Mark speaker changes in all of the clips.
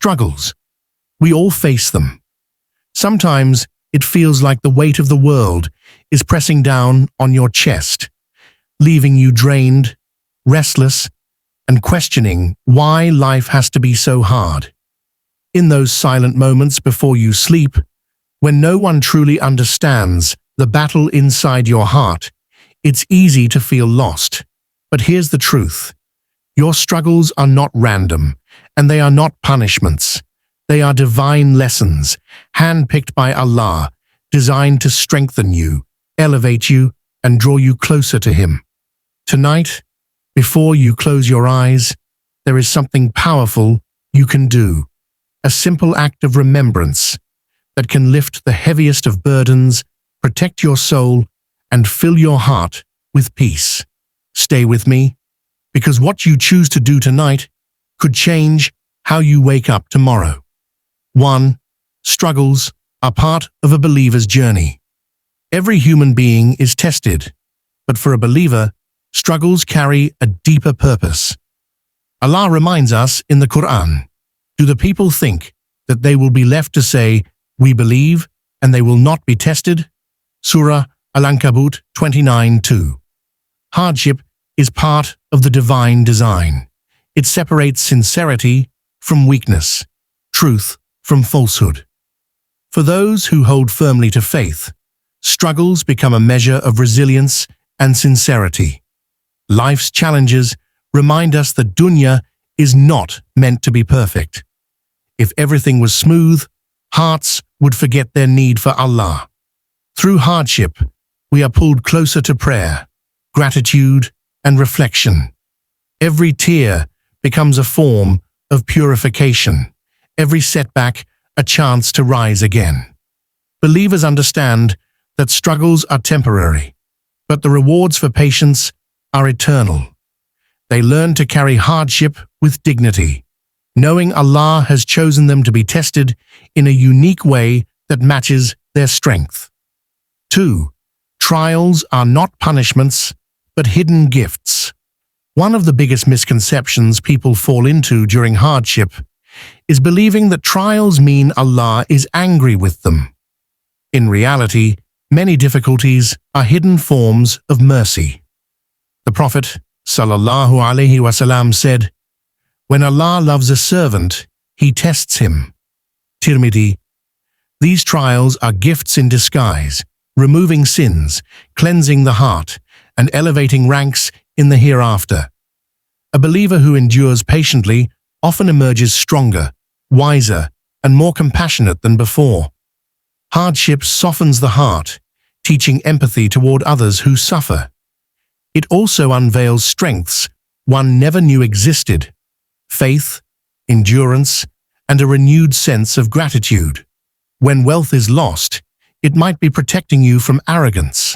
Speaker 1: struggles. We all face them. Sometimes it feels like the weight of the world is pressing down on your chest, leaving you drained, restless, and questioning why life has to be so hard. In those silent moments before you sleep, when no one truly understands the battle inside your heart, it's easy to feel lost. But here's the truth. Your struggles are not random, and they are not punishments. They are divine lessons, handpicked by Allah, designed to strengthen you, elevate you, and draw you closer to Him. Tonight, before you close your eyes, there is something powerful you can do. A simple act of remembrance that can lift the heaviest of burdens, protect your soul, and fill your heart with peace. Stay with me, because what you choose to do tonight could change how you wake up tomorrow. 1. Struggles are part of a believer's journey. Every human being is tested, but for a believer, struggles carry a deeper purpose. Allah reminds us in the Quran, "Do the people think that they will be left to say, 'We believe,' and they will not be tested?" Surah Al-Ankabut 29:2. Hardship is part of the divine design. It separates sincerity from weakness, truth from falsehood. For those who hold firmly to faith, struggles become a measure of resilience and sincerity. Life's challenges remind us that dunya is not meant to be perfect. If everything was smooth, hearts would forget their need for Allah. Through hardship, we are pulled closer to prayer, gratitude, and reflection. Every tear becomes a form of purification, every setback a chance to rise again. Believers understand that struggles are temporary, but the rewards for patience are eternal. They learn to carry hardship with dignity, knowing Allah has chosen them to be tested in a unique way that matches their strength. 2. Trials are not punishments, but hidden gifts. One of the biggest misconceptions people fall into during hardship is believing that trials mean Allah is angry with them. In reality, many difficulties are hidden forms of mercy. The Prophet ﷺ said, "When Allah loves a servant, He tests him." Tirmidhi. These trials are gifts in disguise, removing sins, cleansing the heart, and elevating ranks in the hereafter. A believer who endures patiently often emerges stronger, wiser, and more compassionate than before. Hardship softens the heart, teaching empathy toward others who suffer. It also unveils strengths one never knew existed: faith, endurance, and a renewed sense of gratitude. When wealth is lost, it might be protecting you from arrogance.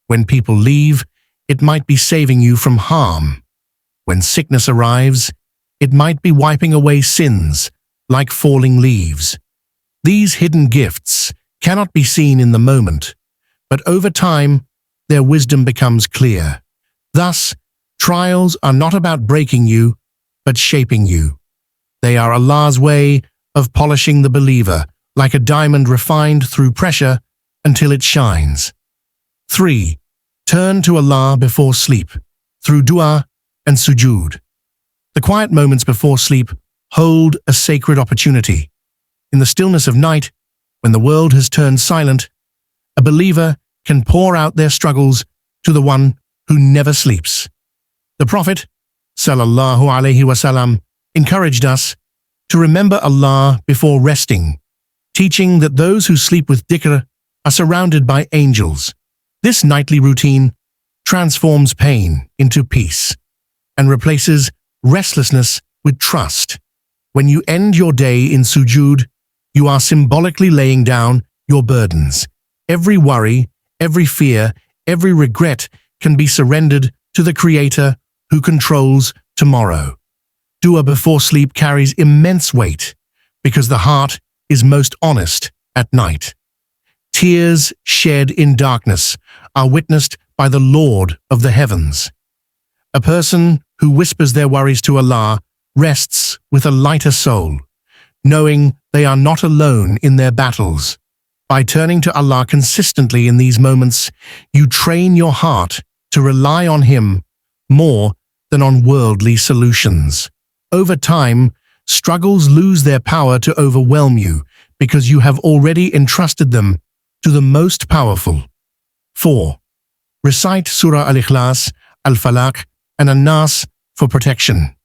Speaker 1: When people leave, it might be saving you from harm. When sickness arrives, it might be wiping away sins like falling leaves. These hidden gifts cannot be seen in the moment, but over time, their wisdom becomes clear. Thus, trials are not about breaking you, but shaping you. They are Allah's way of polishing the believer, like a diamond refined through pressure until it shines. 3. Turn to Allah before sleep, through dua and sujood. The quiet moments before sleep hold a sacred opportunity. In the stillness of night, when the world has turned silent, a believer can pour out their struggles to the one who never sleeps. The Prophet ﷺ encouraged us to remember Allah before resting, teaching that those who sleep with dhikr are surrounded by angels. This nightly routine transforms pain into peace and replaces restlessness with trust. When you end your day in sujood, you are symbolically laying down your burdens. Every worry, every fear, every regret can be surrendered to the Creator who controls tomorrow. Dua before sleep carries immense weight because the heart is most honest at night. Tears shed in darkness are witnessed by the Lord of the heavens. A person who whispers their worries to Allah rests with a lighter soul, knowing they are not alone in their battles. By turning to Allah consistently in these moments, you train your heart to rely on Him more than on worldly solutions. Over time, struggles lose their power to overwhelm you because you have already entrusted them to the most powerful. 4. Recite Surah Al-Ikhlas, Al-Falaq, and An-Nas for protection.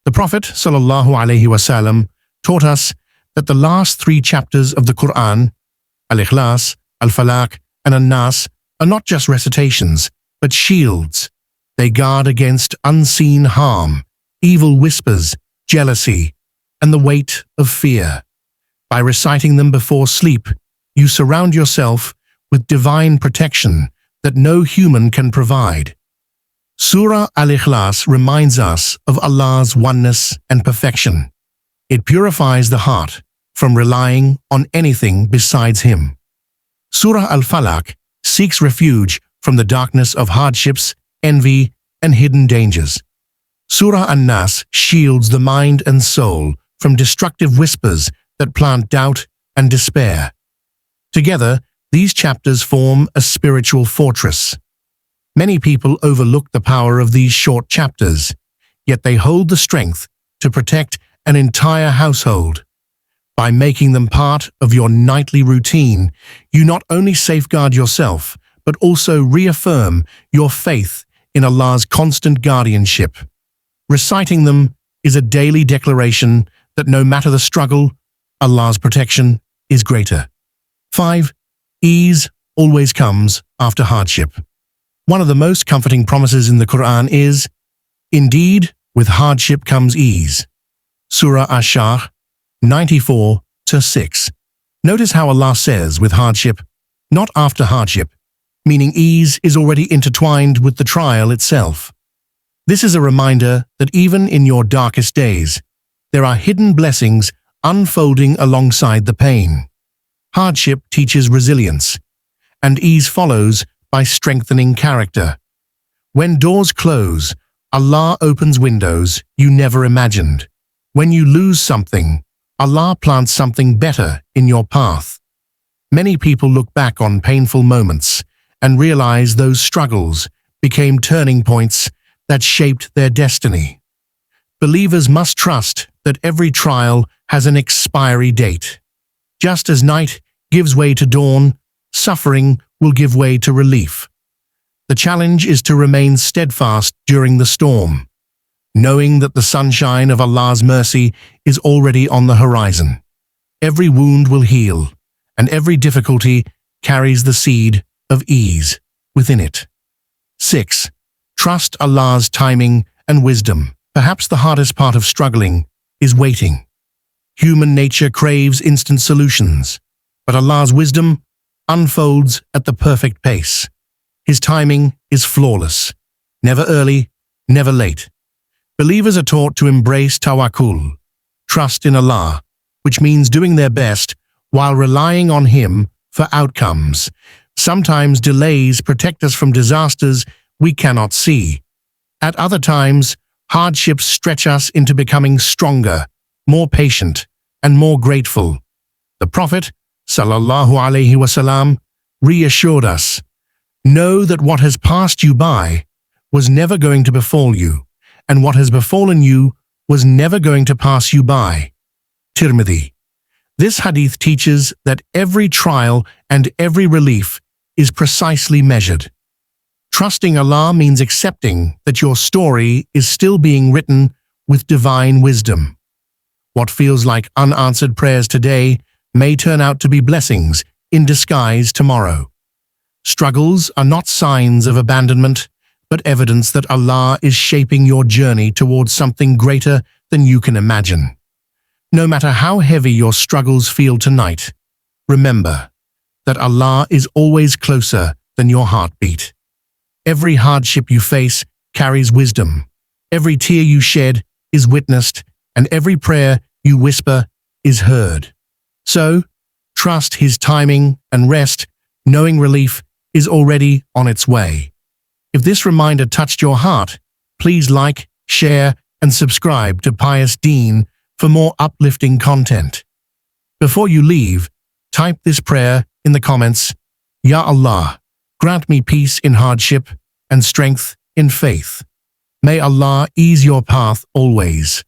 Speaker 1: The Prophet ﷺ taught us that the last 3 chapters of the Quran, Al-Ikhlas, Al-Falaq, and An-Nas, are not just recitations, but shields. They guard against unseen harm, evil whispers, jealousy, and the weight of fear. By reciting them before sleep, you surround yourself with divine protection that no human can provide. Surah Al-Ikhlas reminds us of Allah's oneness and perfection. It purifies the heart from relying on anything besides Him. Surah Al-Falaq seeks refuge from the darkness of hardships, envy, and hidden dangers. Surah An-Nas shields the mind and soul from destructive whispers that plant doubt and despair. Together, these chapters form a spiritual fortress. Many people overlook the power of these short chapters, yet they hold the strength to protect an entire household. By making them part of your nightly routine, you not only safeguard yourself, but also reaffirm your faith in Allah's constant guardianship. Reciting them is a daily declaration that no matter the struggle, Allah's protection is greater. 5. Ease always comes after hardship. One of the most comforting promises in the Quran is, "Indeed, with hardship comes ease." Surah Ash-Sharh 94-6. Notice how Allah says with hardship, not after hardship, meaning ease is already intertwined with the trial itself. This is a reminder that even in your darkest days, there are hidden blessings unfolding alongside the pain. Hardship teaches resilience, and ease follows by strengthening character. When doors close, Allah opens windows you never imagined. When you lose something, Allah plants something better in your path. Many people look back on painful moments and realize those struggles became turning points that shaped their destiny. Believers must trust that every trial has an expiry date. Just as night gives way to dawn, suffering will give way to relief. The challenge is to remain steadfast during the storm, knowing that the sunshine of Allah's mercy is already on the horizon. Every wound will heal, and every difficulty carries the seed of ease within it. 6. Trust Allah's timing and wisdom. Perhaps the hardest part of struggling is waiting. Human nature craves instant solutions, but Allah's wisdom unfolds at the perfect pace. His timing is flawless, never early, never late. Believers are taught to embrace tawakkul, trust in Allah, which means doing their best while relying on Him for outcomes. Sometimes delays protect us from disasters we cannot see. At other times, hardships stretch us into becoming stronger, more patient, and more grateful. The Prophet, ﷺ, reassured us, "Know that what has passed you by was never going to befall you, and what has befallen you was never going to pass you by." Tirmidhi. This hadith teaches that every trial and every relief is precisely measured. Trusting Allah means accepting that your story is still being written with divine wisdom. What feels like unanswered prayers today may turn out to be blessings in disguise tomorrow. Struggles are not signs of abandonment, but evidence that Allah is shaping your journey towards something greater than you can imagine. No matter how heavy your struggles feel tonight, remember that Allah is always closer than your heartbeat. Every hardship you face carries wisdom. Every tear you shed is witnessed, and every prayer you whisper is heard. So, trust His timing and rest, knowing relief is already on its way. If this reminder touched your heart, please like, share, and subscribe to Pious Deen for for more uplifting content. Before you leave, type this prayer in the comments: Ya Allah, grant me peace in hardship and strength in faith. May Allah ease your path always.